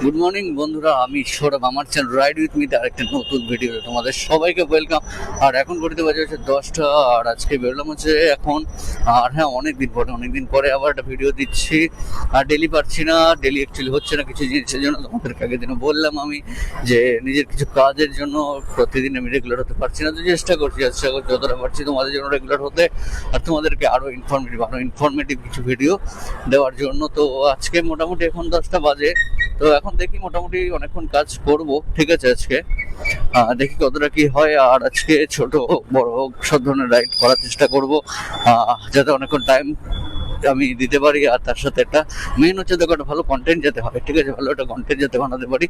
Good morning বন্ধুরা, আমি সৌরভ। আমার চ্যানেল রাইড উইথ মিতে আরেকটা নতুন ভিডিও তোমাদের সবাইকে ওয়েলকাম। আর এখন ঘড়িতে বাজে হচ্ছে 10টা, আর আজকে বেরোলাম হচ্ছে এখন। আর হ্যাঁ, অনেকদিন পরে আবার একটা ভিডিও দিচ্ছি। আর ডেলি পারছি না, ডেলি অ্যাকচুয়ালি হচ্ছে না কিছু জিনিসের জন্য। তোমাদেরকে আগের দিনও বললাম আমি যে নিজের কিছু কাজের জন্য প্রতিদিন আমি রেগুলার হতে পারছি না, তো চেষ্টা করছি যতটা পারছি তোমাদের জন্য রেগুলার হতে, আর তোমাদেরকে আরও ইনফরমেটিভ কিছু ভিডিও দেওয়ার জন্য। তো আজকে মোটামুটি এখন 10টা বাজে, তো এখন দেখি মোটামুটি অনেকক্ষণ কাজ করব, ঠিক আছে। আজকে দেখি কতটা কি হয়। আর আজকে ছোট বড় সব ধরনের রাইড করার চেষ্টা করব, যাতে অনেকক্ষণ টাইম আমি দিতে পারি। আর তার সাথে একটা মেন হচ্ছে দেখো, একটা ভালো কন্টেন্ট যাতে হয়, ঠিক আছে। ভালো একটা কন্টেন্ট যাতে বানাতে পারি,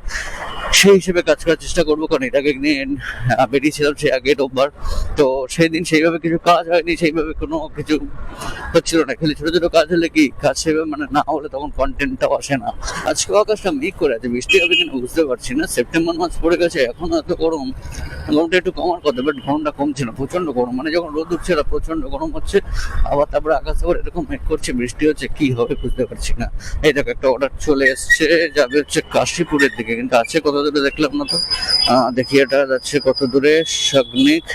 সেই হিসেবে কাজ করার চেষ্টা করবো। কারণ এটাকে নিয়ে বেরিয়েছিলাম সে আগে রোববার, তো সেই দিন সেইভাবে কিছু কাজ হয়নি, সেইভাবে কোনো কিছু হচ্ছিল না। খালি ছোট ছোট কাজ হলে কি কাজ সেভাবে মানে না হলে তখন কন্টেন্টটাও আসে না। আজকে আকাশটা মেঘ করে আছে, বৃষ্টি হবে কিনা বুঝতে পারছি না। সেপ্টেম্বর মাস পড়ে গেছে, এখন এত গরম। গরমটা একটু কমার কথা, বাট গরমটা কমছে না, প্রচন্ড গরম। মানে যখন রোদ উঠছে না প্রচন্ড গরম হচ্ছে, আবার তারপরে আকাশে আবার এরকম মেঘ করছে, বৃষ্টি হচ্ছে, কি হবে বুঝতে পারছি না। এই দেখো একটা অর্ডার চলে এসছে, যাবে হচ্ছে কাশীপুরের দিকে, কিন্তু আছে কত দূরে দেখলাম না তো। দেখি এটা যাচ্ছে কত দূরে। শাগনিক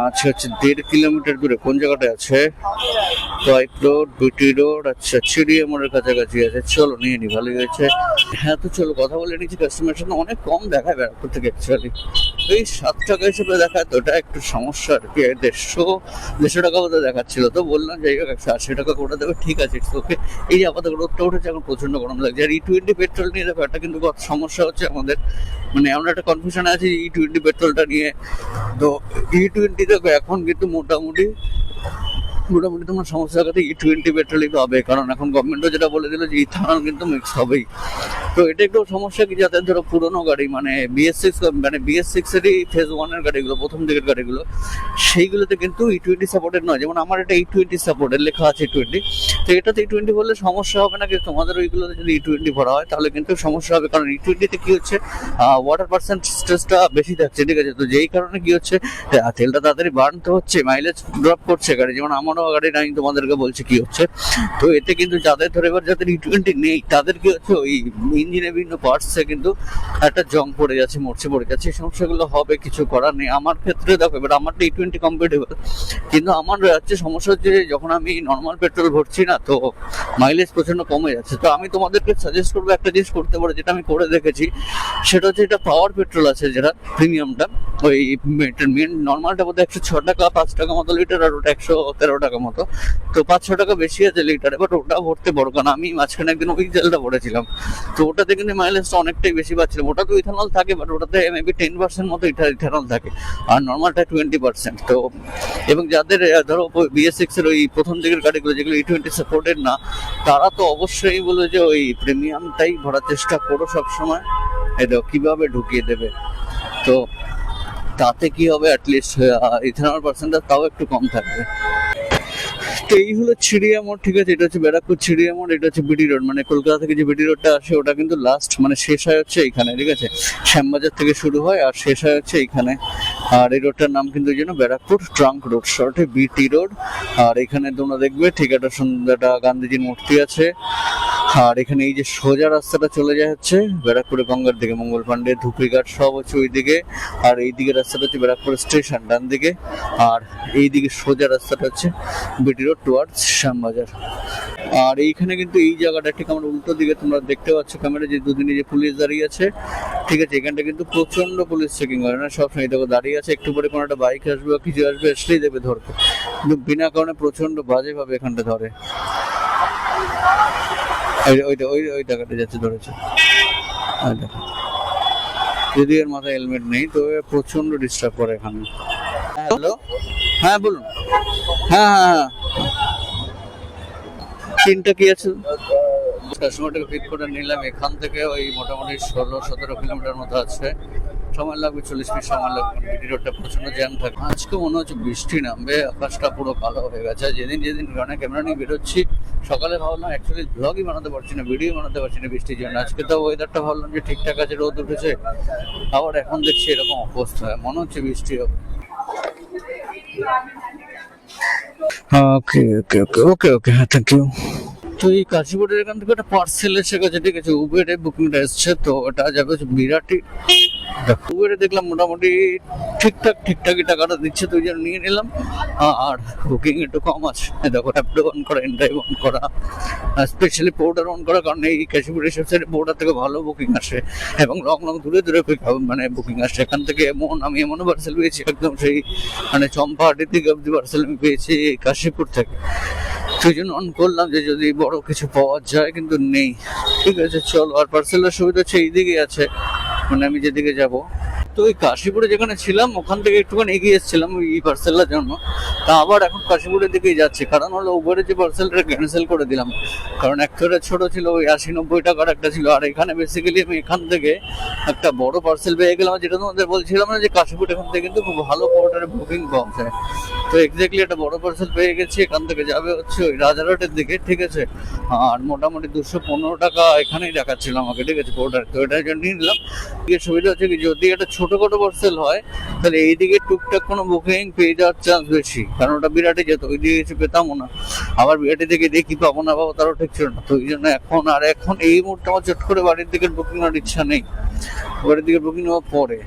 আছে হচ্ছে 1.5 কিলোমিটার দূরে। কোন জায়গাটা আছে? পাইপ রোড, বিটি রোড, আচ্ছা চিড়িয়া মোড়ের কাছাকাছি আছে। চলো নিয়ে নি, ভালোই হয়েছে। হ্যাঁ, তো চলো কথা বলে নিচ্ছি। কাস্টমার সাথে অনেক কম দেখায় ব্যারাকপুর থেকে অ্যাকচুয়ালি, এই 7 টাকা হিসেবে দেখায়, তো ওটা একটু সমস্যা আর কি। 150 টাকা মতো দেখাচ্ছিল, তো বললাম যাই হোক 180 টাকা করে দেবে, ঠিক আছে, ওকে। এই যে আপাতত রোদটা উঠেছে, এখন প্রচন্ড গরম লাগছে। আর E20 পেট্রোল নিয়ে দেখো একটা কিন্তু সমস্যা হচ্ছে আমাদের, মানে আমরা একটা কনফিউশন আছে E20 পেট্রোলটা নিয়ে। তো E20 দেখো এখন কিন্তু মোটামুটি তোমার সমস্যা জায়গাতে E20 পেট্রোলই পাবে, কারণ এখন গভর্নমেন্টও যেটা বলে দিল যে ইথানল কিন্তু মিক্স হবেই। তো এটা একটু সমস্যা কি, যাতে ধরো পুরোনো গাড়ি মানে BS6 এরই ফেজ 1 এর গাড়িগুলো, প্রথম দিকের গাড়িগুলো, সেইগুলোতে কিন্তু E20 সাপোর্টেড নয়। যেমন আমার এটা E20 সাপোর্টেড লেখা আছে E20, তো এটাতে E20 বললে সমস্যা হবে না, কিন্তু তোমাদের ওইগুলোতে যদি E20 ভরা হয় তাহলে কিন্তু সমস্যা হবে। কারণ E20 তে কি হচ্ছে, ওয়াটার পার্সেন্টেজটা বেশি থাকছে, ঠিক আছে। তো যেই কারণে কি হচ্ছে, তেলটা তাড়াতাড়ি বার্ন তো হচ্ছে, মাইলেজ ড্রপ করছে গাড়ি। যেমন আমারও গাড়ি নাই, তোমাদেরকে বলছি কি হচ্ছে। তো এতে কিন্তু যাদের ধরে এবার যাদের E20 নেই, তাদের কি হচ্ছে, ওই ইঞ্জিনের বিভিন্ন পার্টসে কিন্তু একটা জং পড়ে যাচ্ছে, মরচে পড়ে যাচ্ছে। এই সমস্যাগুলো হবে, কিছু করার নেই। আমার ক্ষেত্রে দেখো, এবার আমার E20 কম্পিটেবল, কিন্তু আমার হচ্ছে সমস্যা হচ্ছে যখন আমি নর্মাল পেট্রোল ভরছি না, তো মাইলেজ প্রচন্ড কমে যাচ্ছে। তো আমি তোমাদেরকে সাজেস্ট করবো একটা জিনিস করতে পারো, যেটা আমি করে দেখেছি। সেটা হচ্ছে এটা পাওয়ার পেট্রোল আছে যেটা প্রিমিয়ামটা, ওই মেন নর্মালটা বোধহয় 106 টাকা 5 টাকা মতো লিটার, আর ওটা 113 টাকা মতো। তো 5-6 টাকা বেশি আছে লিটারে, বাট ওটা ভরতে পারো। কারণ আমি মাঝখানে একদিন ওই তেলটা ভরেছিলাম, তো ওটাতে কিন্তু মাইলেজটা অনেকটাই বেশি পাচ্ছিলাম। ওটা তো ইথানল থাকে, বাট ওটাতে মেবি 10% মতো ইথানল থাকে, আর নর্মালটা 20%। তো এবং যাদের ধরো BS6 এর ওই প্রথম দিকের গাড়িগুলো যেগুলো E20 সাপোর্টেড না, তারা তো অবশ্যই বলবে যে ওই প্রিমিয়ামটাই ভরার চেষ্টা করো সবসময়। এটা কিভাবে ঢুকিয়ে দেবে, তো তাতে কি হবে, অ্যাটলিস্ট ইথানল পার্সেন্টটা তাও একটু কম থাকবে। তো এই হলো চিড়িয়া মোড়, ঠিক আছে। এটা হচ্ছে ব্যারাকপুর চিড়িয়া মোড়, এটা হচ্ছে বিটি রোড। মানে কলকাতা থেকে যে বিটি রোডটা আসে, ওটা কিন্তু লাস্ট মানে শেষ হয় হচ্ছে এইখানে, ঠিক আছে। শ্যামবাজার থেকে শুরু হয় আর শেষ হয় হচ্ছে এইখানে। আর এই রোডটার নাম কিন্তু এই জন্য ব্যারাকপুর ট্রাঙ্ক রোড, শর্টে বিটি রোড। আর এখানে তোমরা দেখবে ঠিক একটা সুন্দর একটা গান্ধীজির মূর্তি আছে। আর এখানে এই যে সোজা রাস্তাটা চলে যায় হচ্ছে ব্যারাকপুরে গঙ্গার দিকে, মঙ্গল পান্ডে, ধুপড়িঘাট সব হচ্ছে ওই দিকে। আর এই দিকে রাস্তাটা হচ্ছে ব্যারাকপুর স্টেশন ডান দিকে, আর এই দিকে সোজা রাস্তাটা হচ্ছে বিটি রোড টুয়ার্ডস শ্যামবাজার। আর এইখানে কিন্তু এই জায়গাটা ঠিক আমার উল্টো দিকে তোমরা দেখতে পাচ্ছ ক্যামেরা, যে দুদিনে যে পুলিশ দাঁড়িয়ে আছে, ঠিক আছে। এখানটা কিন্তু প্রচন্ড পুলিশ চেকিং হয় না, সবসময় দেখো দাঁড়িয়ে আছে। একটু পরে কোনো একটা বাইক আসবে বা কিছু আসবে, আসলেই দেবে ধরবে, কিন্তু বিনা কারণে প্রচন্ড বাজেভাবে এখানটা ধরে। ওই টাকাটা যাচ্ছে ধরেছে, যদি এর মাথায় হেলমেট নেই, তো প্রচন্ড ডিস্টার্ব করে এখানে। হ্যালো, হ্যাঁ বলুন। হ্যাঁ, তিনটা কি আছে, কাস্টমারটাকে পিক করে নিলাম। এখান থেকে ওই মোটামুটি 16-17 কিলোমিটার মতো আছে, সময় লাগবে, 40 মিনিট সময় লাগবে। বিটি রোডটা প্রচন্ড জ্যাম থাকে। আজকে মনে হচ্ছে বৃষ্টি নামবে, আকাশটা পুরো কালো হয়ে গেছে। যেদিন গানে ক্যামেরা নিয়ে বেরোচ্ছি, সকালে ভাবলাম অ্যাকচুয়ালি ব্লগই বানাতে পারছি না, ভিডিও বানাতে পারছি না বৃষ্টির জন্য। আজকে তো ওয়েদারটা ভাবলাম যে ঠিকঠাক আছে, রোদ উঠেছে, আবার এখন দেখছি এরকম অবস্থা, মনে হচ্ছে বৃষ্টি হবে। ওকে, হ্যাঁ, থ্যাংক ইউ। তো এই কাশীপুরের এখান থেকে একটা পার্সেল এসে গেছে, ঠিক আছে, উবেরে বুকিংটা এসছে, তো ওটা যাবে হচ্ছে বিরাটি। উবেরে দেখলাম মোটামুটি ঠিকঠাকই টাকাটা দিচ্ছে, তো ওই জন্য নিয়ে নিলাম। আর বুকিং একটু কম আছে, দেখো অ্যাপটা অন করা, এনড্রাইভ অন করা, স্পেশালি পোর্টার অন করা, কারণ এই কাশীপুরের সব সাইডে পোর্টার থেকে ভালো বুকিং আসে এবং লং দূরে মানে বুকিং আসে। এখান থেকে আমি এমনও পার্সেল পেয়েছি একদম সেই মানে চম্পাহাটির দিকে অব্দি পার্সেল আমি পেয়েছি কাশীপুর থেকে। সেই জন্য অন করলাম যে যদি বড় কিছু পাওয়া যায়, কিন্তু নেই। ঠিক আছে, চলো। আর পার্সেলের সুবিধা হচ্ছে এইদিকে আছে, মানে আমি যেদিকে যাব। তো ওই কাশীপুরে যেখানে ছিলাম ওখান থেকে একটুখানি এগিয়ে এসেছিলাম ওই পার্সেলটার জন্য, তা আবার এখন কাশীপুরের দিকেই যাচ্ছি। কারণ হলো উবেরে যে পার্সেলটা ক্যান্সেল করে দিলাম, কারণ একটা ছোট ছিল, ওই 80-90 টাকার একটা ছিল। আর এখানে বেসিক্যালি আমি এখান থেকে একটা বড় পার্সেল পেয়ে গেলাম, যেটা তোমাদের বলছিলাম না যে কাশীপুর এখান থেকে কিন্তু খুব ভালো পোর্টারে বুকিং পাওয়া যায়। তো এক্স্যাক্টলি একটা বড় পার্সেল পেয়ে গেছি, এখান থেকে যাবে হচ্ছে ওই রাজারহাটের দিকে, ঠিক আছে। আর মোটামুটি 215 টাকা এখানেই দেখাচ্ছিল আমাকে, ঠিক আছে, পোর্টার। তো এটার জন্য নিয়ে নিলাম। সুবিধা হচ্ছে কি, যদি একটা ছোটখাটো পার্সেল হয় তাহলে এইদিকে টুকটাক কোনো বুকিং পেয়ে যাওয়ার চান্স বেশি, কারণ ওটা বিরাটে যেত, ওই দিকে কিছু পেতামও না। আবার বিরাটি থেকে দেখি পাবো না পাবো তারও ঠিক ছিল না। তো ওই জন্য এখন এই মুহূর্তে আমার চট করে বাড়ির দিকে বুকিং নেওয়ার ইচ্ছা নেই, বাড়ির দিকে বুকিং নেওয়ার পরে।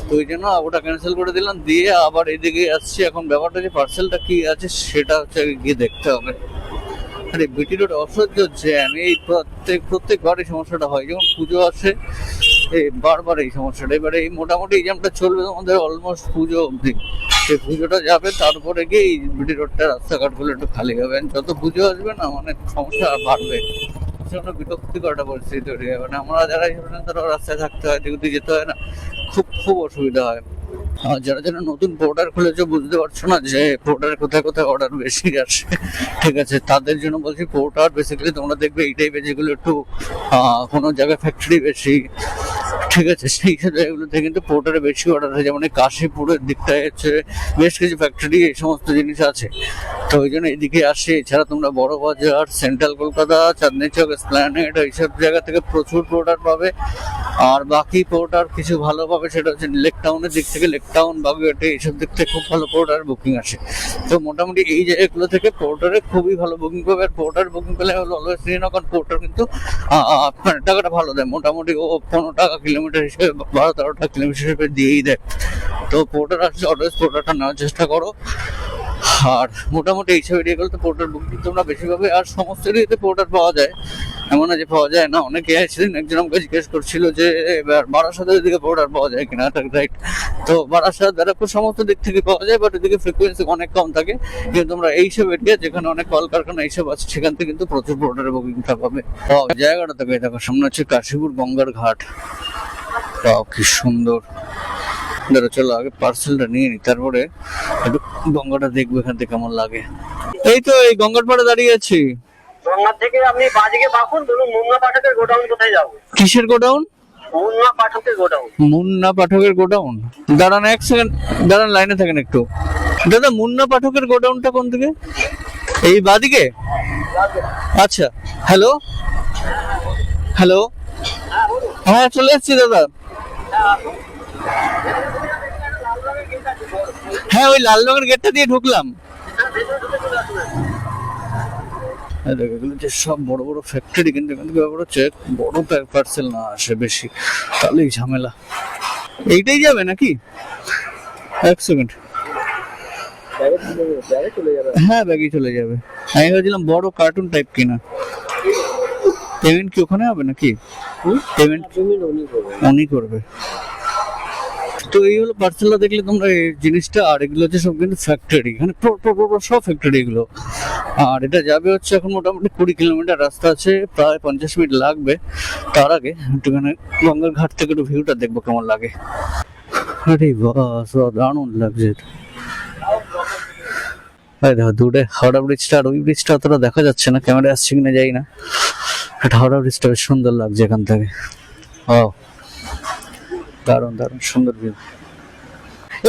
তো ওই জন্য ওটা ক্যান্সেল করে দিলাম, দিয়ে আবার এদিকে আসছি। এখন ব্যাপারটা যে পার্সেলটা কি আছে সেটা হচ্ছে গিয়ে দেখতে হবে। আরে বিটি রোড অসহ্য জ্যাম, এই প্রত্যেকবার এই সমস্যাটা হয় যখন পুজো আসে, বারবার এই সমস্যাটা। এবারে এই মোটামুটি এই জ্যামটা চলবে আমাদের অলমোস্ট পুজো অবধি। সেই পুজোটা যাবে, তারপরে গিয়ে এই বিটি রোডটা রাস্তাঘাটগুলো একটু খালি হবে। যত পুজো আসবে না, অনেক সমস্যা বাড়বে। বিরক্তিকর একটা পরিস্থিতি তৈরি হয়, মানে আমরা যারা রাস্তায় থাকতে হয়, দিকে যেতে হয় না, খুব অসুবিধা হয়। যারা নতুন পোর্টার খুলেছে বুঝতে পারছো না যে পোর্টার কোথায় অর্ডার বেশি আসে, ঠিক আছে, তাদের জন্য বলছি। পোর্টার বেসিক্যালি তোমরা দেখবে এই টাইপের যেগুলো একটু কোনো জায়গায় ফ্যাক্টরি বেশি, ঠিক আছে, সেই জায়গাগুলোতে কিন্তু পোর্টারে বেশি অর্ডার হয়। যেমন কাশীপুরের দিকটায় হচ্ছে বেশ কিছু ফ্যাক্টরি, এই সমস্ত জিনিস আছে, তো ওই জন্য এদিকে আসে। এছাড়া তোমরা বড় বাজার, সেন্ট্রাল কলকাতা, চাঁদনি চক, এসপ্ল্যানেড, এইসব জায়গা থেকে প্রচুর পোর্টার পাবে। আর বাকি পোর্টার কিছু ভালো পাবে, সেটা হচ্ছে লেক টাউনের দিক থেকে, লেক টাউন, বাগুইআটি, এইসব দিক থেকে খুব ভালো পোর্টার বুকিং আসে। তো মোটামুটি এই জায়গাগুলো থেকে পোর্টারে খুবই ভালো বুকিং পাবে। আর পোর্টার বুকিং পেলে হলো অলওয়েজ নিয়ে নাও, কারণ পোর্টার কিন্তু টাকাটা ভালো দেয়। মোটামুটি ও 15 টাকা কিলোমিটার হিসেবে, 12-13 টাকা কিলোমিটার হিসেবে দিয়েই দেয়। তো পোর্টার আসলে অলওয়েজ পোর্টারটা নেওয়ার চেষ্টা করো। আর মোটামুটি এইসব এরিয়াগুলোতে পোর্টার বুকিং তোমরা বেশি পাবে। আর সমস্ত এরিয়াতে পোর্টার পাওয়া যায়, এমন না যে পাওয়া যায় না। অনেকে সেদিন একজন আমাকে জিজ্ঞেস করছিল যে এবার বারাসাতের দিকে পোর্টার পাওয়া যায় কিনা, রাইট। তো বারাসাত, ব্যারাকপুর সমস্ত দিক থেকে পাওয়া যায়, বাট ওদিকে ফ্রিকোয়েন্সি অনেক কম থাকে। কিন্তু তোমরা এইসব এরিয়া যেখানে অনেক কলকারখানা এইসব আছে, সেখান থেকে কিন্তু প্রচুর পোর্টারের বুকিংটা পাবে। জায়গাটা থেকে দেখো, সামনে হচ্ছে কাশীপুর গঙ্গার ঘাট। কি সুন্দর। চলো আগে পার্সেলটা নিয়ে নি, তারপরে একটু গঙ্গাটা দেখবো এখান থেকে কেমন লাগে। এই তো এই গঙ্গার পাড়ে দাঁড়িয়ে আছি। গঙ্গা থেকে আপনি বাদিকে বাঁকুন, ধরুন মুন্না পাঠকের গোডাউন কোথায় যাবো? কিসের গোডাউন? মুন্না পাঠকের গোডাউন। মুন্না পাঠকের গোডাউন? দাঁড়ান এক সেকেন্ড, দাঁড়ান লাইনে থাকেন একটু। দাদা, মুন্না পাঠকের গোডাউনটা কোন দিকে? এই বাদিকে? আচ্ছা, হ্যালো হ্যালো, হ্যাঁ চলে এসছি দাদা। হ্যাঁ, ওই লাল রঙের গেটটা দিয়ে ঢুকলাম। এগুলো যে সব বড় বড় ফ্যাক্টরি, কিন্তু এখান থেকে ব্যাপার হচ্ছে বড় পার্সেল না আসে বেশি, তাহলেই ঝামেলা। এইটাই যাবে নাকি? এক সেকেন্ড, হ্যাঁ ব্যাগে চলে যাবে। আমি ভাবছিলাম বড় কার্টুন টাইপ কিনা। পেমেন্ট কি ওখানে হবে নাকি? পেমেন্ট উনি করবে। তো এই হলো পার্সেলটা দেখলে তোমরা এই জিনিসটা। আর এগুলো হচ্ছে সব কিন্তু ফ্যাক্টরি, এখানে সব ফ্যাক্টরি এগুলো। আর এটা যাবে হচ্ছে এখন মোটামুটি 20 কিলোমিটার রাস্তা আছে, প্রায় 50 মিনিট লাগবে। তার আগে একটুখানি গঙ্গার ঘাট থেকে একটু ভিউটা দেখবো কেমন লাগে। আরে বাস, দারুণ লাগছে। দেখো দূরে হাওড়া ব্রিজটা, আর ওই ব্রিজটা অতটা দেখা যাচ্ছে না, ক্যামেরা আসছে কিনা যাই না। হাওড়া ব্রিজটা বেশ সুন্দর লাগছে এখান থেকে। দারুণ দারুণ সুন্দর ভিউ।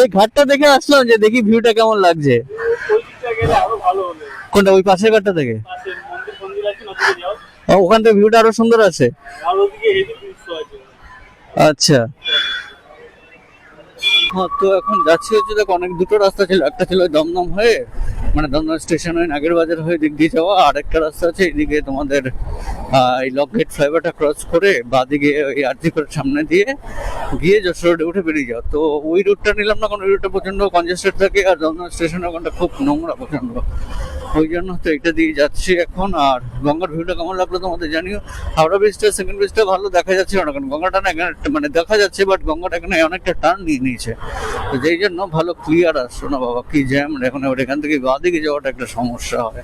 এই ঘাটটা দেখে আসলাম যে দেখি ভিউটা কেমন লাগছে। কোনটা? ওই পাশের ঘাটটা থেকে? ওখান থেকে ভিউটা আরো সুন্দর আছে। আচ্ছা, হ্যাঁ, তো এখন যাচ্ছি হচ্ছে দেখো, অনেক দুটো রাস্তা ছিল, একটা ছিল ওই দমদম হয়ে মানে দমদম স্টেশন হয়ে নাগের বাজার হয়ে দিক দিয়ে যাওয়া, আর একটা রাস্তা আছে এইদিকে তোমাদের এই লকগেট ফ্লাইওভারটা ক্রস করে বাদিকে ওই আরজিকর সামনে দিয়ে গিয়ে যশোর রোডে উঠে বেরিয়ে যাও। তো ওই রুটটা নিলাম না, কারণ ওই রুটটা প্রচন্ড কনজেস্টেড থাকে আর দমদম স্টেশনের ওখানটা খুব নোংরা প্রচন্ড, ওই জন্য তো এটা দিয়ে যাচ্ছি এখন। আর গঙ্গার ভিউটা কেমন লাগলো তোমাদের জানিও। হাওড়া ব্রিজটা সেকেন্ড ব্রিজটা ভালো দেখা যাচ্ছে না, কারণ গঙ্গাটা না এখানে মানে দেখা যাচ্ছে, বাট গঙ্গাটা এখানে অনেকটা টার্ন নিয়ে নিয়েছে, তো যেই জন্য ভালো ক্লিয়ার আসছো না বাবা, কি জ্যাম এখন। এখান থেকে বাঁদিকে যাওয়াটা একটা সমস্যা হয়।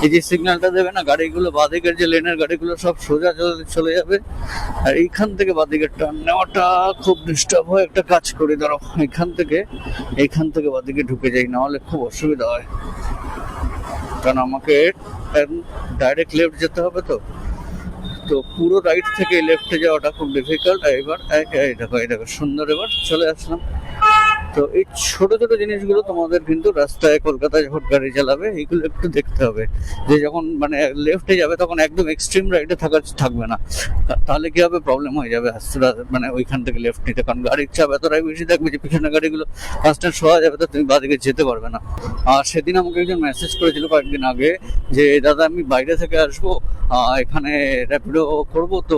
এই যে সিগন্যালটা দেবে না, গাড়িগুলো বাঁদিকের যে লেনের গাড়িগুলো সব সোজা চলে যাবে, আর এইখান থেকে বাঁদিকে টার্ন নেওয়াটা খুব ডিস্টার্ব হয়। একটা কাজ করে ধরো এইখান থেকে বাঁদিকে ঢুকে যাই, নাহলে খুব অসুবিধা হয়, কারণ আমাকে ডাইরেক্ট লেফট যেতে হবে। তো পুরো রাইট থেকে লেফটে যাওয়াটা খুব ডিফিকাল্ট। এবার এই দেখো সুন্দর, এবার চলে আসলাম। তো এই ছোট ছোট জিনিসগুলো তোমাদের কিন্তু রাস্তায় কলকাতায় যখন গাড়ি চালাবে এইগুলো একটু দেখতে হবে, যে যখন মানে লেফটে যাবে তখন একদম এক্সট্রিম রাইটে থাকবে না, তাহলে কি হবে, প্রবলেম হয়ে যাবে আস্তে মানে ওইখান থেকে লেফট নিতে, কারণ গাড়ির চাপ এতটাই বেশি থাকবে যে পিছনে গাড়িগুলো কনস্ট্যান্ট শোয়া যাবে, তো তুমি বাদিকে যেতে পারবে না। আর সেদিন আমাকে একজন মেসেজ করেছিল কয়েকদিন আগে যে দাদা আমি বাইরে থেকে আসবো, এখানে র্যাপিডো করবো, তো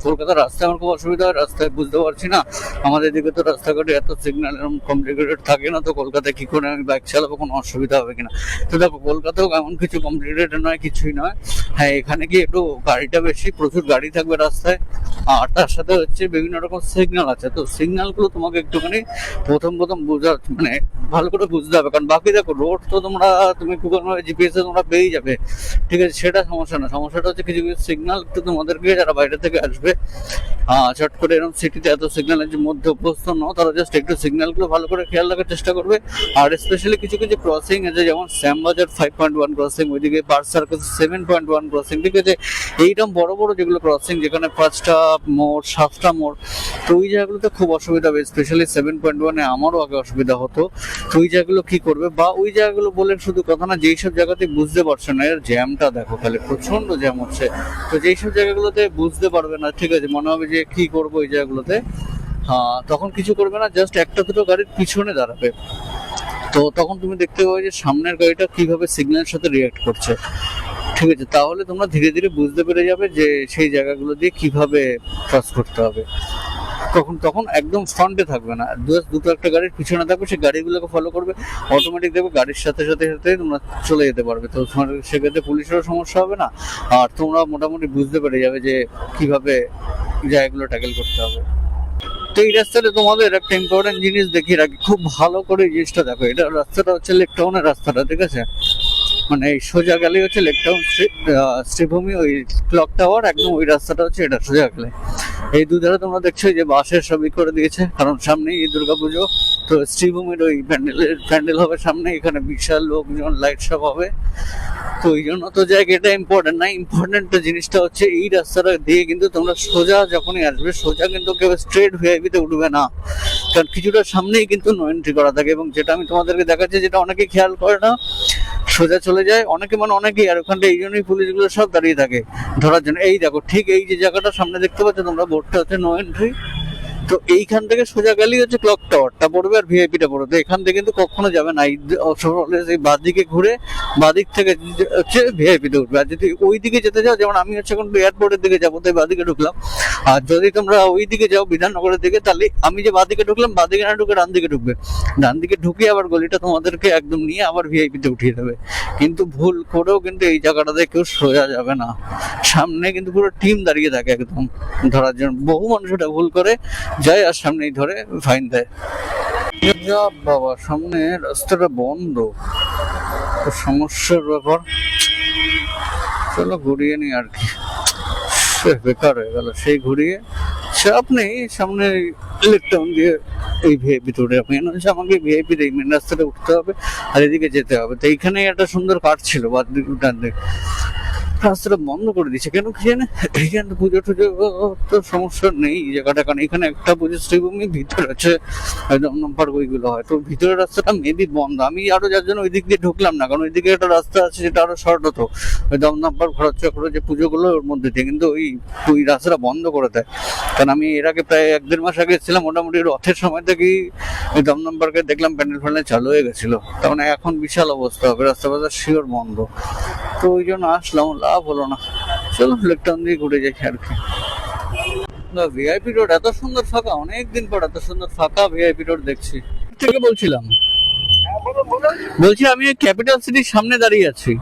কলকাতার রাস্তায় আমার খুব অসুবিধা হয়, রাস্তায় বুঝতে পারছি না, আমাদের দিকে তো রাস্তাঘাটে এত সিগন্যাল এরকম কমপ্লিকেটেড থাকে না, তো কলকাতায় কি করে আমি বাইক চালাবো, কোনো অসুবিধা হবে কিনা। তো দেখো কলকাতাও এমন কিছু কমপ্লিকেটেড নয়, কিছুই নয়। হ্যাঁ, এখানে কি একটু গাড়িটা বেশি, প্রচুর গাড়ি থাকবে রাস্তায়, আর তার সাথে হচ্ছে বিভিন্ন রকম সিগন্যাল আছে, তো সিগন্যালগুলো তোমাকে একটুখানি প্রথম মানে ভালো করে বুঝতে হবে, কারণ বাকি দেখো রোড তো তুমি গুগল ম্যাপে জিপিএস এ তোমরা পেয়ে যাবে, ঠিক আছে, সেটা সমস্যা না। সমস্যাটা হচ্ছে কিছু কিছু সিগন্যাল একটু তোমাদেরকে যারা বাইরে থেকে আসবে চট করে এরকম সিটিতে এত সিগন্যালের মধ্যে অভ্যস্ত নয়, তারা জাস্ট একটু সিগন্যালগুলো ভালো করে খেয়াল রাখার চেষ্টা করবে। আর স্পেশালি কিছু কিছু ক্রসিং আছে, যেমন শ্যামবাজার 5.1 ক্রসিং, ওইদিকে পার্ক সার্কাস 7.1 ক্রসিং, ঠিক আছে, এইরকম বড় বড় যেগুলো ক্রসিং যেখানে 5টা মোড় 7টা মোড়, তো ওই জায়গাগুলোতে খুব অসুবিধা হবে। স্পেশালি 7.1-এ আমারও আগে অসুবিধা হতো। তো ওই জায়গাগুলো কি করবে, বা ওই জায়গাগুলো বলে শুধু কথা না, যেই সব জায়গাতে বুঝতে পারছো না, এর জ্যামটা দেখো খালি প্রচন্ড জ্যাম হচ্ছে, তো যেই সব জায়গাগুলোতে বুঝতে পারবে না, ঠিক আছে, মনে হবে যে কি করবো ওই জায়গাগুলোতে, তখন কিছু করবে না, জাস্ট একটা দুটো গাড়ির পিছনে দাঁড়াবে, তো তখন তুমি দেখতে পাবে যে সামনের গাড়িটা কিভাবে সিগন্যালের সাথে রিঅ্যাক্ট করছে, ঠিক আছে, তাহলে তোমরা ধীরে ধীরে বুঝতে পেরে যাবে যে সেই জায়গাগুলো দিয়ে কিভাবে ক্রস করতে হবে। তখন একদম ফ্রন্টে থাকবে না, দুটো একটা গাড়ির পিছনে থাকবে, সেই গাড়িগুলোকে ফলো করবে, অটোমেটিক দেখবে গাড়ির সাথে সাথে তোমরা চলে যেতে পারবে। তো সেক্ষেত্রে পুলিশেরও সমস্যা হবে না, আর তোমরা মোটামুটি বুঝতে পেরে যাবে যে কিভাবে জায়গাগুলো ট্যাকেল করতে হবে। তো এই রাস্তাটা তোমাদের একটা ইম্পর্টেন্ট জিনিস দেখিয়ে রাখি, খুব ভালো করে এই জিনিসটা দেখো, এটা রাস্তাটা হচ্ছে লেক টাউনের রাস্তাটা, ঠিক আছে, মানে এই সোজা গেলে হচ্ছে লেক টাউন শ্রীভূমি, ওই ক্লক টাওয়ার, একদম ওই রাস্তাটা হচ্ছে এটা সোজা গেলে। এই দুধারে তোমরা দেখছো যে বাসের সবই করে দিয়েছে, কারণ সামনেই এই দুর্গাপুজো, তো শ্রীভূমির ওই প্যান্ডেল হবে সামনে, এখানে বিশাল লোকজন, লাইট সব হবে, তো ওই জন্য তো জায়গাটা ইম্পর্টেন্ট না। ইম্পর্টেন্ট জিনিসটা হচ্ছে এই রাস্তাটা দিয়ে কিন্তু তোমরা সোজা যখনই আসবে, সোজা কিন্তু কেউ স্ট্রেট ভিআইপিতে উঠবে না, কারণ কিছুটা সামনেই কিন্তু নো এন্ট্রি করা থাকে, এবং যেটা আমি তোমাদেরকে দেখাচ্ছি, যেটা অনেকে খেয়াল করে না, সোজা চলে যায় অনেকেই, আর ওখানটা এই জন্যই পুলিশগুলো সব দাঁড়িয়ে থাকে ধরার জন্য। এই দেখো ঠিক এই যে জায়গাটা সামনে দেখতে পাচ্ছ তোমরা, বোর্ডটা হচ্ছে নো এন্ট্রি, তো এইখান থেকে সোজা গেলেই হচ্ছে ক্লক টাওয়ারটা পড়বে আর ভিআইপিটা পড়বে, এখান থেকে কিন্তু কখনো যাবে না, এই বাঁদিকে ঘুরে বাঁদিক থেকে হচ্ছে ভিআইপিতে উঠবে। আর যদি ওই দিকে যেতে চাও, যেমন আমি হচ্ছে এখন এয়ারপোর্টের দিকে যাবো, তাই বাঁদিকে ঢুকলাম, আর যদি তোমরা ওই দিকে যাও বিধাননগরের দিকে, তাহলে আমি যে বাঁদিকে ঢুকলাম, বাঁদিকে না ঢুকে ডান দিকে ঢুকবে, ডান দিকে ঢুকিয়ে আবার গলিটা তোমাদেরকে একদম নিয়ে আবার ভিআইপিতে উঠিয়ে দেবে। কিন্তু ভুল করেও কিন্তু এই জায়গাটাতে কেউ সোজা যাবে না, সামনে কিন্তু পুরো টিম দাঁড়িয়ে থাকে একদম ধরার জন্য, বহু মানুষ এটা ভুল করে যায় আর সামনেই ধরে ফাইন দেয়। বাবা সামনে রাস্তাটা বন্ধ, তো সমস্যার ব্যাপার, চলো ঘুরিয়ে নি আর কি, বেকার হয়ে গেল সেই ঘুরিয়ে, চাপ নেই, সামনে লেক টাউন দিয়ে এই ভিআইপিতে উঠে মেন হচ্ছে আমাকে ভিআইপির এই মেন রাস্তাটা উঠতে হবে আর এদিকে যেতে হবে। তো এইখানে একটা সুন্দর কাঠ ছিল বাদ দিক, রাস্তাটা বন্ধ করে দিচ্ছে কেন কি জানে। এখানে পুজো টুজো তো সমস্যা নেই এই জায়গাটা, কারণ এখানে একটা পুজো শ্রীভূমি ভিতরে আছে, একদম নম্বর ওইগুলো হয়, তো ভিতরের রাস্তাটা মেবি বন্ধ। আমি আরো যার জন্য ওই দিক দিয়ে ঢুকলাম না, কারণ ওইদিকে একটা রাস্তা আছে যেটা আরো শর্ট হতো, ওই দমদমপার ঘোরার চক্র যে পুজোগুলো ওর মধ্যে দিয়ে, কিন্তু ওই রাস্তাটা বন্ধ করে দেয়। কারণ আমি এর আগে প্রায় 1-1.5 মাস আগে এসেছিলাম, মোটামুটি রথের সময় থেকেই ওই দমদম পার্কে দেখলাম প্যান্ডেল ফ্যান্ডেল চালু হয়ে গেছিল, তার মানে এখন বিশাল অবস্থা হবে, রাস্তা বাজার শিওর বন্ধ। তো ওই জন্য আসলাম, লাভ হলো না, চলো লেক টাউন দিয়ে ঘুরে যাই আর কি। ভিআইপি রোড এত সুন্দর ফাঁকা, অনেকদিন পর এত সুন্দর ফাঁকা ভিআইপি রোড দেখছি। থেকে বলছিলাম, বলছি আমি ক্যাপিটাল সিটির সামনে দাঁড়িয়ে আছি,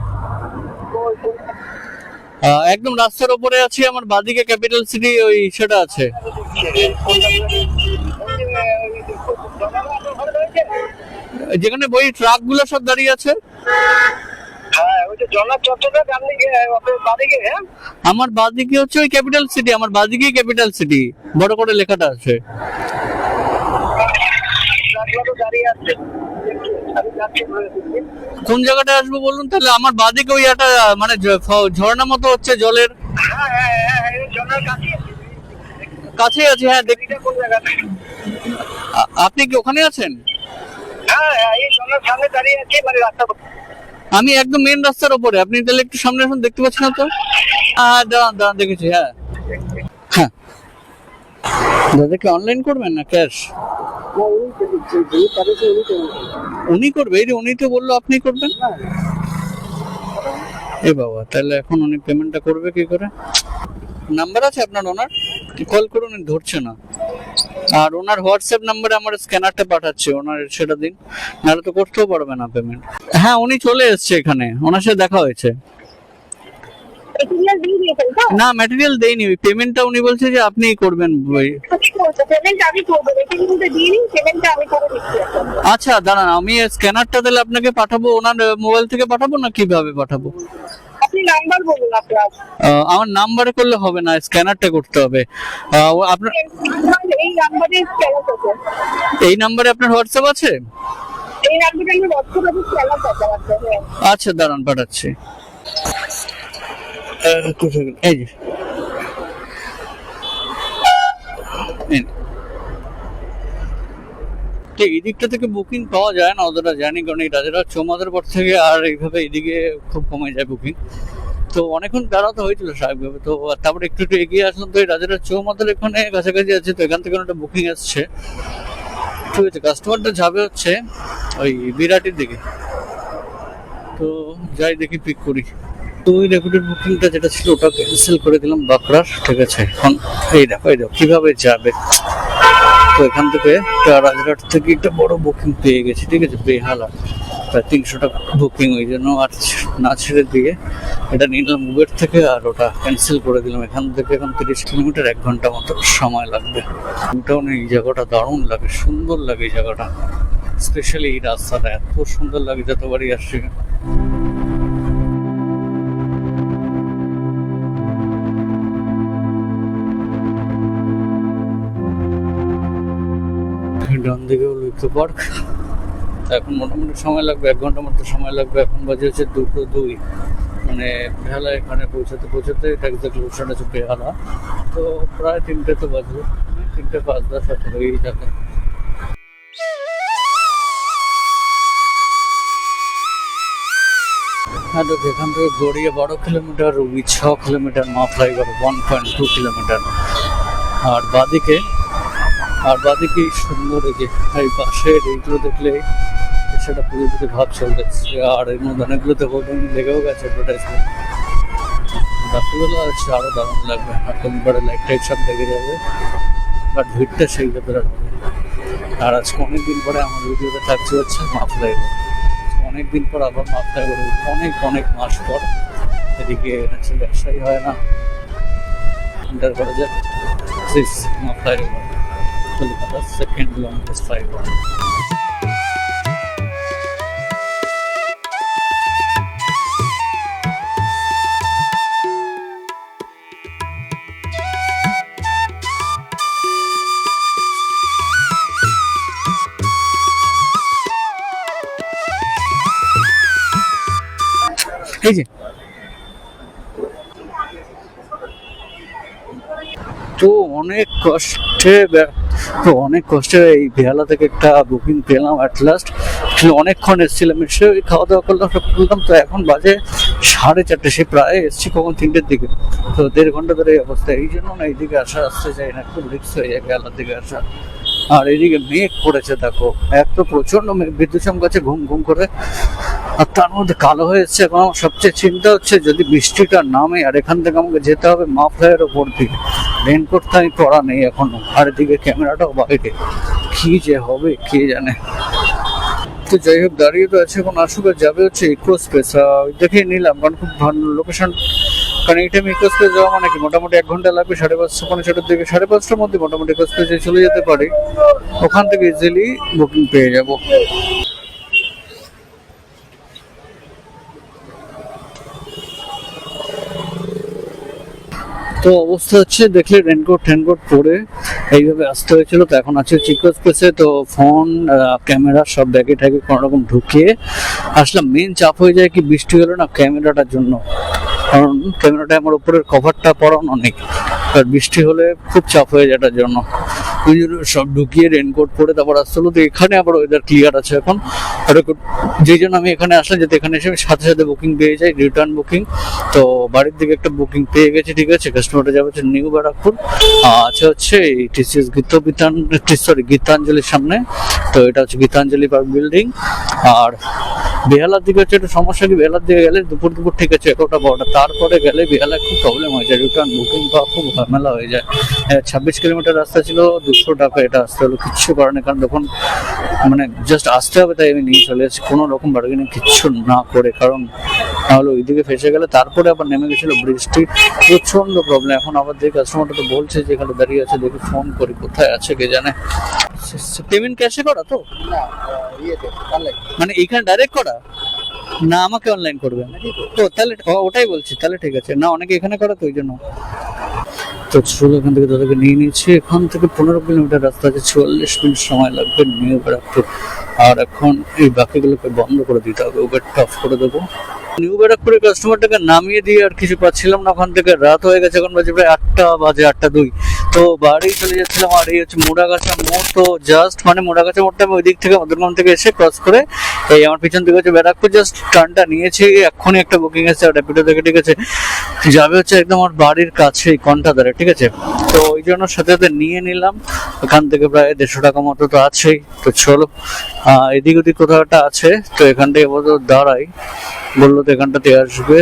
একদম রাস্তার উপরে আছি, আমার বাদিকে ক্যাপিটাল সিটি ওই সেটা আছে। যেখানে বই ট্রাক গুলো সব দাঁড়িয়ে আছে, আমার বাদিকে হচ্ছে ওই ক্যাপিটাল সিটি, আমার বাদিকেই ক্যাপিটাল সিটি বড় করে লেখাটা আছে। কোন জায়গাটা আসবো বলুন তাহলে? আমার বাদিকে ওই একটা মানে ঝর্ণা মতো হচ্ছে জলের কাছে আছে। হ্যাঁ আপনি কি ওখানে আছেন? আমি একদম মেন রাস্তার উপরে, আপনি তাহলে একটু সামনে এখন দেখতে পাচ্ছেন না তো? দাঁড়ান দাঁড়ান, দেখেছি। হ্যাঁ হ্যাঁ, দাদাকে অনলাইন করবেন না ক্যাশ? উনি করবে, এই যে উনি তো বললো আপনি করবেন। এ বাবা, তাহলে এখন উনি পেমেন্টটা করবে কি করে? নাম্বার আছে আপনার ওনার? কল করুন, ধরছে না। আর ওনার হোয়াটসঅ্যাপ নাম্বারে আমার স্ক্যানারটা পাঠাচ্ছে, ওনার সেটা দিন, নাহলে তো করতেও পারবে না পেমেন্ট। হ্যাঁ উনি চলে এসছে এখানে, ওনার সাথে দেখা হয়েছে। না ম্যাটেরিয়াল দেইনি, ওই পেমেন্টটা উনি বলছে যে আপনিই করবেন। আচ্ছা দাঁড়ান, আমি স্ক্যানারটা তাহলে আপনাকে পাঠাবো, ওনার মোবাইল থেকে পাঠাবো না কিভাবে পাঠাবো? আমার নাম্বারে করলে হবে না, স্ক্যানারটা করতে হবে। আপনার এই নাম্বারে আপনার হোয়াটসঅ্যাপ আছে? আচ্ছা দাঁড়ান পাঠাচ্ছি। এই যে ঠিক এই দিকটা থেকে বুকিং পাওয়া যায় না অতটা, জানি, কারণ এই রাজারহাট চৌমাথার পর থেকে আর এইভাবে এইদিকে খুব কমে যায় বুকিং। তো অনেকক্ষণ দাঁড়াতে হয়েছিল স্বাভাবিকভাবে, তো তারপরে একটু একটু এগিয়ে আসলাম, তো এই রাজারহাট চৌমাথার এখানে কাছাকাছি আছে, তো এখান থেকে একটা বুকিং আসছে। ঠিক আছে, কাস্টমারটা যাবে হচ্ছে ওই বিরাটির দিকে, তো যাই দেখি পিক করি। তো ওই রেপিডেড বুকিংটা যেটা ছিল ওটা ক্যান্সেল করে দিলাম বাঁকড়ার। ঠিক আছে, এখন এই দেখো কিভাবে যাবে। তো এখান থেকে রাজঘাট থেকে একটা বড় বুকিং পেয়ে গেছি। ঠিক আছে, বেহালা প্রায় 300 টাকা বুকিং, ওই জন্য আর না ছেড়ে দিয়ে এটা নিলাম উবের থেকে, আর ওটা ক্যান্সেল করে দিলাম। এখান থেকে এখন 30 কিলোমিটার, 1 ঘন্টা মতো সময় লাগবে। ওটাও এই জায়গাটা দারুণ লাগে, সুন্দর লাগে এই জায়গাটা, স্পেশালি এই রাস্তাটা এত সুন্দর লাগে যতবারই আসছি। ডান দিকে হলো ইকো পার্ক। এখন মোটামুটি সময় লাগবে 1 ঘন্টার মতো সময় লাগবে। এখন বাজে হচ্ছে 2:02, মানে বেহালা এখানে পৌঁছাতে এটা এক্সাক্টলি লোকেশন আছে বেহালা। তো প্রায় 3টে তো বাজবে, 3টে 5-10 হয়তো হয়েই যাবে। হ্যাঁ তো এখান থেকে গড়িয়ে 12 কিলোমিটার, রুবি 6 কিলোমিটার, মা ফ্লাইওভার 1.2 কিলোমিটার। আর বাদিকে সুন্দর এই যে এই পাশের এইগুলো দেখলে সেটা পুরো পুরো ভাব চলতেছে। আর এর মধ্যে অনেকগুলোতে হোর্ডিং লেগেও গেছে অ্যাডভার্টাইজমেন্ট। রাত্রিবেলা আসছে আরো দারুণ লাগবে, আর কমিবারে লাইট টাইট সব লেগে যাবে, বাট ভিড়টা সেই ব্যাপারে হবে। আর আজকে অনেকদিন পরে আমার ভিডিওতে থাকছে হচ্ছে মা ফ্লাইওভার। অনেকদিন পর আবার মা ফ্লাইওভার, অনেক মাস পর। এদিকে হচ্ছে ব্যবসায়ী হয় না, এন্টার করা যায় মা ফ্লাইওভার, কলকাতার সেকেন্ড লংগেস্ট ফ্লাইওভার। এই যে তো অনেক কষ্টে এই বেহালা থেকে একটা বুকিং পেলাম অ্যাট লাস্ট। অনেকক্ষণ এসেছিলাম, এসে ওই খাওয়া দাওয়া করলাম, সব করলাম। তো এখন বাজে 4:30, সে প্রায় এসছি কখন 3টের দিকে। তো 1.5 ঘন্টা ধরে এই অবস্থা। এই জন্য না এইদিকে আসতে চাই না, খুব রিস্ক হয়ে যায় বেহালার দিকে আসা। আর এইদিকে মেঘ পড়েছে দেখো, এক তো প্রচন্ড মেঘ, বিদ্যুৎ চমকাচ্ছে ঘুম ঘুম করে, আর তার মধ্যে কালো হয়ে এসছে। এখন আমার সবচেয়ে চিন্তা হচ্ছে যদি বৃষ্টিটা নামে, আর এখান থেকে আমাকে যেতে হবে মাফলারের ওপর দিকে। রেনকোট তো আমি পরা নেই এখনো, আর এদিকে ক্যামেরাটাও বাইরে, কি যে হবে কে জানে। তো যাই হোক, দাঁড়িয়ে তো আছে, এখন আসুক। আর যাবে হচ্ছে ইকো স্পেস, দেখে নিলাম কারণ খুব ভালো লোকেশন। কারণ এই টাইম ইকো স্পেস যাওয়া মানে কি মোটামুটি 1 ঘন্টা লাগবে। 5:30 পৌনে 6টার দিকে, 5:30টার মধ্যে মোটামুটি ইকো স্পেসে চলে যেতে পারি। ওখান থেকে ইজিলি বুকিং পেয়ে যাব। তো অবস্থা হচ্ছে দেখলে রেনকোট পরে এইভাবে আসতে হয়েছিল। তো এখন আছে চিকো স্পেসে, তো ফোন ক্যামেরা সব ব্যাগে ট্যাগে কোনো রকম ঢুকিয়ে আসলাম। মেন চাপ হয়ে যায় কি বৃষ্টি হলো না ক্যামেরাটার জন্য, কারণ ক্যামেরাটা আমার উপরের কভারটা পরানো নেই, আর বৃষ্টি হলে খুব চাপ হয়ে যায় এটার জন্য। ওই জন্য সব ঢুকিয়ে রেনকোট পরে তারপর আসতে হলো। তো এখানে আবার ওয়েদার ক্লিয়ার আছে এখন, যেই জন্য আমি এখানে আসলাম, যাতে এখানে এসে আমি সাথে সাথে বুকিং পেয়ে যাই, রিটার্ন বুকিং। তো বাড়ির দিকে একটা বুকিং পেয়ে গেছি, ঠিক আছে। কাস্টমারটা যাবে হচ্ছে নিউ ব্যারাকপুর, আছে হচ্ছে এই টিসিএস গীতাঞ্জলির সামনে। তো এটা হচ্ছে গীতাঞ্জলি পার্ক বিল্ডিং। আর বেহালার দিকে হচ্ছে একটু সমস্যা কি, বেহালার দিকে গেলে দুপুর ঠিক আছে 11টা 12টা, তারপরে গেলে বেহালায় খুব প্রবলেম হয়ে যায়, রিটার্ন বুকিং পাওয়া খুব ঝামেলা হয়ে যায়। 26 কিলোমিটার রাস্তা ছিল, 200 টাকা এটা আসতে হলো, কিচ্ছু করার নেই। কারণ তখন মানে জাস্ট আসতে হবে, তাই আমি নিয়ে চলে এসেছি কোনো রকম বার্গেনিং কিচ্ছু না করে, কারণ নাহলে ওইদিকে ফেসে গেলে। তারপরে আবার নেমে গেছিল বৃষ্টি, প্রচন্ড প্রবলেম। এখন আবার দেখি কাস্টমারটা তো বলছে যে এখানে দাঁড়িয়ে আছে, দেখি ফোন করি কোথায় আছে কে জানে। পেমেন্ট ক্যাশে করা তো না, মানে এখানে ডাইরেক্ট করা না, আমাকে অনলাইন করবে তো? তাহলে ওটাই বলছি, তাহলে ঠিক আছে। না অনেকে এখানে করে তো ওই জন্য। তো চলো এখান থেকে তাদেরকে নিয়ে নিচ্ছি। এখান থেকে 15 কিলোমিটার রাস্তা আছে, 44 মিনিট সময় লাগবে নিউ ব্যারাকপুর। আর এখন এই বাকিগুলোকে বন্ধ করে দিতে হবে, উবেরটা অফ করে দেবো। নিউ ব্যারাকপুরের কাস্টমারটাকে নামিয়ে দিয়ে আর কিছু পাচ্ছিলাম না ওখান থেকে। রাত হয়ে গেছে, এখন বাজে প্রায় 8:02। তো বাড়ি চলে যাচ্ছিলাম। আর এই হচ্ছে মোড়াগাছা মোড়। তো জাস্ট মানে মোড়াগাছা মোড়টা আমি ওই দিক থেকে মদনগ্রাম থেকে এসে ক্রস করে এই আমার পিছন থেকে হচ্ছে ব্যারাকপুর, জাস্ট টার্নটা নিয়েছি। এক্ষুনি একটা বুকিং আছে র্যাপিডো থেকে, ঠিক আছে। যাবে হচ্ছে একদম আমার বাড়ির কাছে কন্টাদারে, ঠিক আছে। তো ওই জন্য সাথে সাথে নিয়ে নিলাম। এখান থেকে প্রায় 150 টাকা মতো তো আছেই। তো চলো এদিক ওদিক কোথাও একটা আছে, তো এখান থেকে বোধহয় দাঁড়াই, বললো তো এখানটাতে আসবে।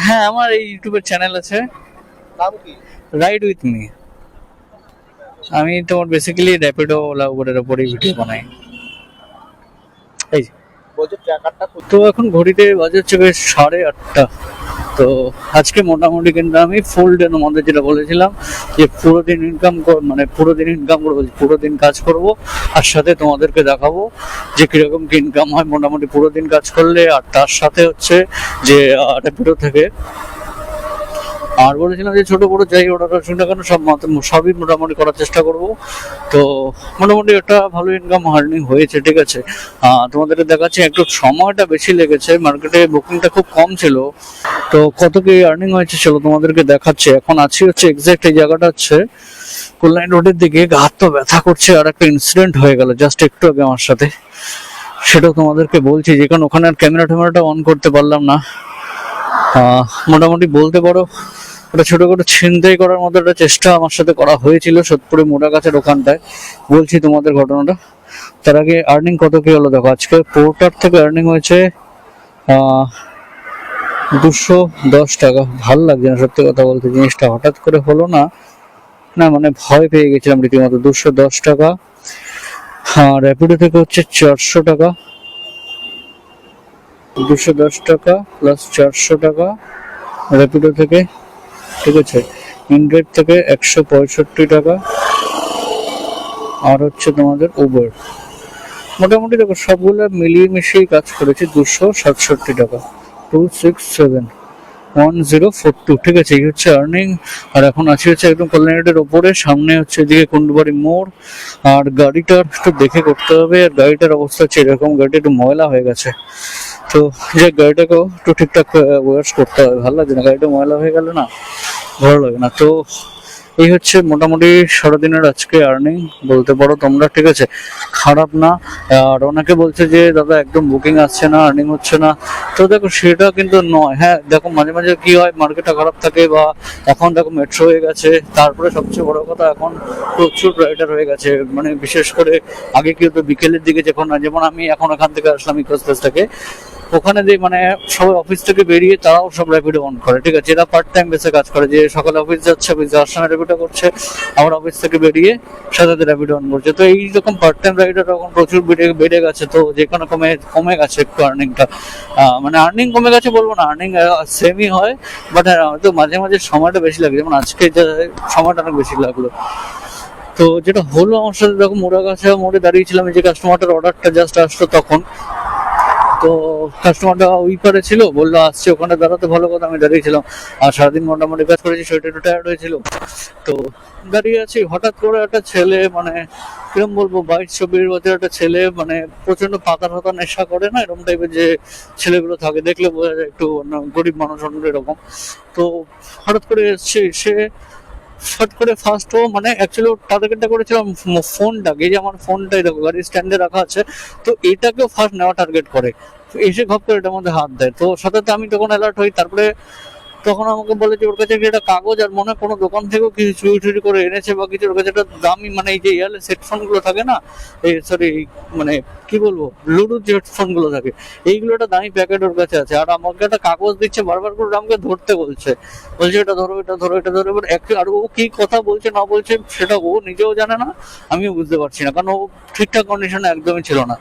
হ্যাঁ, আমার এই ইউটিউবের চ্যানেল আছে, রাইড উইথ মি। আমি তোমার বেসিক্যালি র্যাপিডো ওলা উবেরের উপরেই ভিডিও বানাই। এই তো এখন ঘড়িতে বাজে হচ্ছে 8:30। তো আজকে মোটামুটি কিন্তু আমি ফুল ডে মধ্যে যেটা বলেছিলাম যে পুরো দিন ইনকাম করবো, পুরো দিন কাজ করব, আর সাথে তোমাদেরকে দেখাবো যে কিরকম কি ইনকাম হয় মোটামুটি পুরো দিন কাজ করলে। আর তার সাথে হচ্ছে যে র্যাপিডো থেকে আর বলেছিলাম যে ছোট বড় যাই অর্ডার আসুক না কেন সবই মোটামুটি করার চেষ্টা করব। তো মোটামুটি একটা ভালো ইনকাম আর্নিং হয়েছে, ঠিক আছে। তোমাদেরকে দেখাচ্ছি, একটু সময়টা বেশি লেগেছে, মার্কেটে বুকিংটা খুব কম ছিল। তো কত কি আর্নিং হয়েছে চলো তোমাদেরকে দেখাচ্ছি। এখন আছি হচ্ছে এক্সাক্ট এই জায়গাটা হচ্ছে কল্যাণ রোডের দিকে। হাত তো ব্যথা করছে, আর একটা ইনসিডেন্ট হয়ে গেল জাস্ট একটু আগে আমার সাথে, সেটাও তোমাদেরকে বলছি। যে কারণ ওখানে আর ক্যামেরাটা অন করতে পারলাম না। মোটামুটি বলতে পারো ওটা ছোটখাটো ছিনতাই করার মতো একটা চেষ্টা আমার সাথে করা হয়েছিল সোদপুরে মোড়াগাছার ওখানটায়। বলছি তোমাদের ঘটনাটা। তার আগে আর্নিং কত কি হলো দেখো। আজকে পোর্টার থেকে আর্নিং হয়েছে 210 টাকা। ভালো লাগছে না সত্যি কথা বলতে, জিনিসটা হঠাৎ করে হলো না, মানে ভয় পেয়ে গেছিলাম রীতিমতো। 210 টাকা। র্যাপিডো থেকে হচ্ছে 400 টাকা, 210 টাকা প্লাস 400 টাকা র্যাপিডো থেকে, ঠিক আছে। ইনড্রাইভ থেকে 165 টাকা, আর হচ্ছে তোমাদের উবার। মোটামুটি দেখো সবগুলো মিলিয়ে মিশিয়ে কাজ করেছি 267 টাকা, 2671042, ঠিক আছে। এই হচ্ছে আর্নিং। আর এখন আছি হচ্ছে একদম কল্যাণ রোডের ওপরে, সামনে হচ্ছে এদিকে কুন্ডুবাড়ি মোড়। আর গাড়িটার একটু দেখে করতে হবে, আর গাড়িটার অবস্থা হচ্ছে এরকম, গাড়িটা একটু ময়লা হয়ে গেছে। তো যে গাড়িটাকেও একটু ঠিকঠাক ওয়াশ করতে হবে, ভালো লাগে না গাড়িটা ময়লা হয়ে গেলে না ভালো লাগে না। তো এই হচ্ছে মোটামুটি সারাদিনের আজকে আর্নিং বলতে পারো তোমরা, ঠিক আছে, খারাপ না। আর অনেকে বলছে যে দাদা একদম বুকিং আসছে না, আর্নিং হচ্ছে না। তো দেখো সেটা কিন্তু নয়। হ্যাঁ দেখো মাঝে মাঝে কি হয়, মার্কেটটা খারাপ থাকে, বা এখন দেখো মেট্রো হয়ে গেছে, তারপরে সবচেয়ে বড় কথা এখন প্রচুর রাইডার হয়ে গেছে। মানে বিশেষ করে আগে কি হতো বিকেলের দিকে, যেমন আমি এখন এখান থেকে আসলাম ইকোস্পেস থেকে, ওখানে যে মানে সবাই অফিস থেকে বেরিয়ে তারাও সব র্যাপিডো অন করে, ঠিক আছে, এরা পার্ট টাইম বেসে কাজ করে, যে সকালে অফিস যাচ্ছে, অফিস যাওয়ার সময় র্যাপিডো করছে, আবার অফিস থেকে বেরিয়ে সাথে র্যাপিডো অন করছে। তো এই রকম পার্ট টাইম রাইডার এখন প্রচুর বেড়ে গেছে। তো যে কোনো কমে গেছে একটু আর্নিংটা, মানে আর্নিং কমে গেছে বলবো না, আর্নিং সেমই হয়, বাট হয়তো মাঝে মাঝে সময়টা বেশি লাগে, যেমন আজকে যে সময়টা অনেক বেশি লাগলো। তো যেটা হলো আমার সাথে, দেখো মোড়ে দাঁড়িয়েছিলাম, এই যে কাস্টমারটার অর্ডারটা জাস্ট আসলো তখন, তো কাস্টমারটা ওই পারে ছিল, বললো আসছে, ওখানে দাঁড়াতে ভালো কথা, আমি দাঁড়িয়েছিলাম। আর সারাদিন মোটামুটি কাজ করেছি, শরীরটা একটু টায়ার্ড হয়েছিল, তো দাঁড়িয়ে আছি। হঠাৎ করে একটা ছেলে, মানে কিরম বলবো, 22-24 বছর একটা ছেলে, মানে প্রচন্ড পাতা নেশা করে না, এরকম টাইপের যে ছেলেগুলো থাকে, দেখলে বোঝা যায় একটু গরিব মানুষ এরকম। তো হঠাৎ করে এসছে, এসে ফট করে ফার্স্ট ও মানে অ্যাকচুয়ালি টার্গেটটা করেছিলাম ফোনটাকে, এই যে আমার ফোনটাই দেখো গাড়ির স্ট্যান্ডে রাখা আছে, তো এটাকেও ফার্স্ট নেওয়া টার্গেট করে। তো এসে ঘপ করে এটার মধ্যে হাত দেয়, তো সাথে আমি তখন অ্যালার্ট হই। তারপরে তখন আমাকে বলে যে ওর কাছে একটা কাগজ, আর মনে হয় কোনো দোকান থেকেও কিছু চুরি করে এনেছে বা কিছু, ওর কাছে একটা দামি, মানে এই যে ইয়ারলেস হেডফোন গুলো থাকে না, এই সরি মানে কি বলবো, ব্লুটুথ যে হেডফোন গুলো থাকে, এইগুলো একটা দামি প্যাকেট ওর কাছে আছে। আর আমাকে একটা কাগজ দিচ্ছে, বারবার করে আমাকে ধরতে বলছে এটা ধরো, এটা ধরো, এটা ধরো। এবার আর ও কি কথা বলছে না বলছে সেটা ও নিজেও জানে না, আমিও বুঝতে পারছি না, কারণ ও ঠিকঠাক কন্ডিশনে একদমই ছিল না।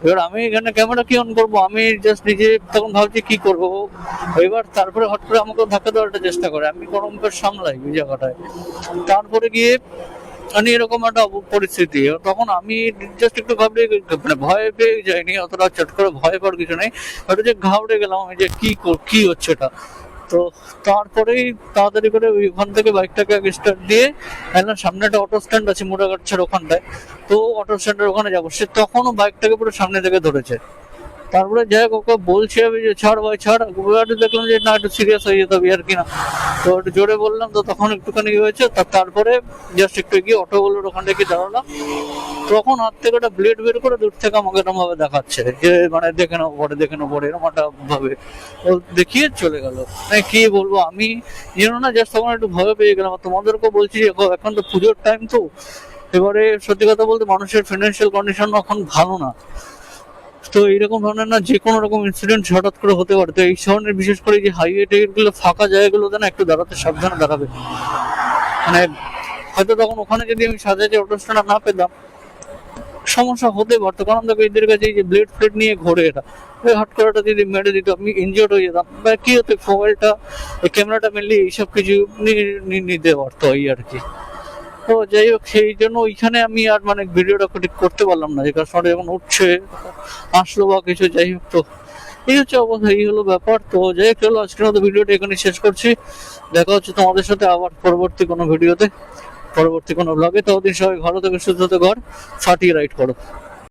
এবার আমি এখানে ক্যামেরা কি অন করবো, আমি জাস্ট নিজে তখন ভাবছি কি করবো। এবার তারপরে হট করে আমাকে ধাক্কা দেওয়ার একটা চেষ্টা করে, আমি কোনো মুখে সামলাই ওই জায়গাটায়। তারপরে গিয়ে মানে এরকম একটা পরিস্থিতি, তখন আমি জাস্ট একটু ভাবলি, মানে ভয় পেয়ে যাইনি অতটা, চট করে ভয় পাওয়ার কিছু নেই, ওটা যে ঘাবড়ে গেলাম আমি যে কি হচ্ছে এটা। তো তারপরেই তাড়াতাড়ি করে ওইখান থেকে বাইকটাকে আগে স্টার্ট দিয়ে একদম সামনে একটা অটো স্ট্যান্ড আছে মোটাগাছার ওখানটায়, তো অটো স্ট্যান্ডের ওখানে যাবো, সে তখনও বাইকটাকে পুরো সামনে থেকে ধরেছে। তারপরে যাই হোক ওকে বলছি আমি যে ছাড় ভাই ছাড়, দেখলাম যে না একটু সিরিয়াস হয়ে যেতে হবে আর কি না, তো একটু জোরে বললাম, তো তখন একটুখানি হয়েছে। তারপরে জাস্ট একটু গিয়ে অটোগুলোর ওখানটা গিয়ে দাঁড়ালাম, তখন হাত থেকে একটা ব্লেড বের করে দূর থেকে আমাকে এরকম ভাবে দেখাচ্ছে যে মানে দেখে নেবো পরে এরকম একটা ভাবে ও দেখিয়ে চলে গেল। মানে কি বলবো, আমি না জাস্ট তখন একটু ভয় পেয়ে গেলাম। আর তোমাদেরকেও বলছি যে এখন তো পুজোর টাইম, তো এবারে সত্যি কথা বলতে মানুষের ফিনান্সিয়াল কন্ডিশন এখন ভালো না, তো এইরকম ধরনের না যে কোনো রকম ইনসিডেন্ট হঠাৎ করে হতে পারে। তো এই ধরনের বিশেষ করে যে হাইওয়ে টাইপ গুলো ফাঁকা জায়গাগুলোতে না একটু দাঁড়াতে সাবধানে দাঁড়াবে। মানে হয়তো তখন ওখানে যদি আমি সাজাতে অটো স্ট্যান্ড না পেতাম, সমস্যা হতে পারতো, কারণ দেখো এদের কাছে এই যে ব্লেড ফ্লেড নিয়ে ঘোরে, এটা হাট করাটা যদি মেরে দিত আমি ইনজিওর্ড হয়ে যেতাম, বা কি হতো মোবাইলটা ক্যামেরাটা মেনলি এইসব কিছু নিতে পারতো এই আর কি। তো যাই হোক সেই জন্য ওইখানে আমি আর মানে ভিডিওটা করতে পারলাম না, যে কাস্টমার যখন উঠছে আসলো বা কিছু, যাই হোক। তো এই হচ্ছে অবস্থা, এই হলো ব্যাপার। তো যাই হোক চলো আজকের মতো ভিডিওটা এখানে শেষ করছি, দেখা হচ্ছে তোমাদের সাথে আবার পরবর্তী কোনো ভিডিওতে, পরবর্তী কোনো ব্লগে। ততদিন সবাই ভালো থেকে সুস্থ থেকে ঘর ফাটিয়ে রাইড করো।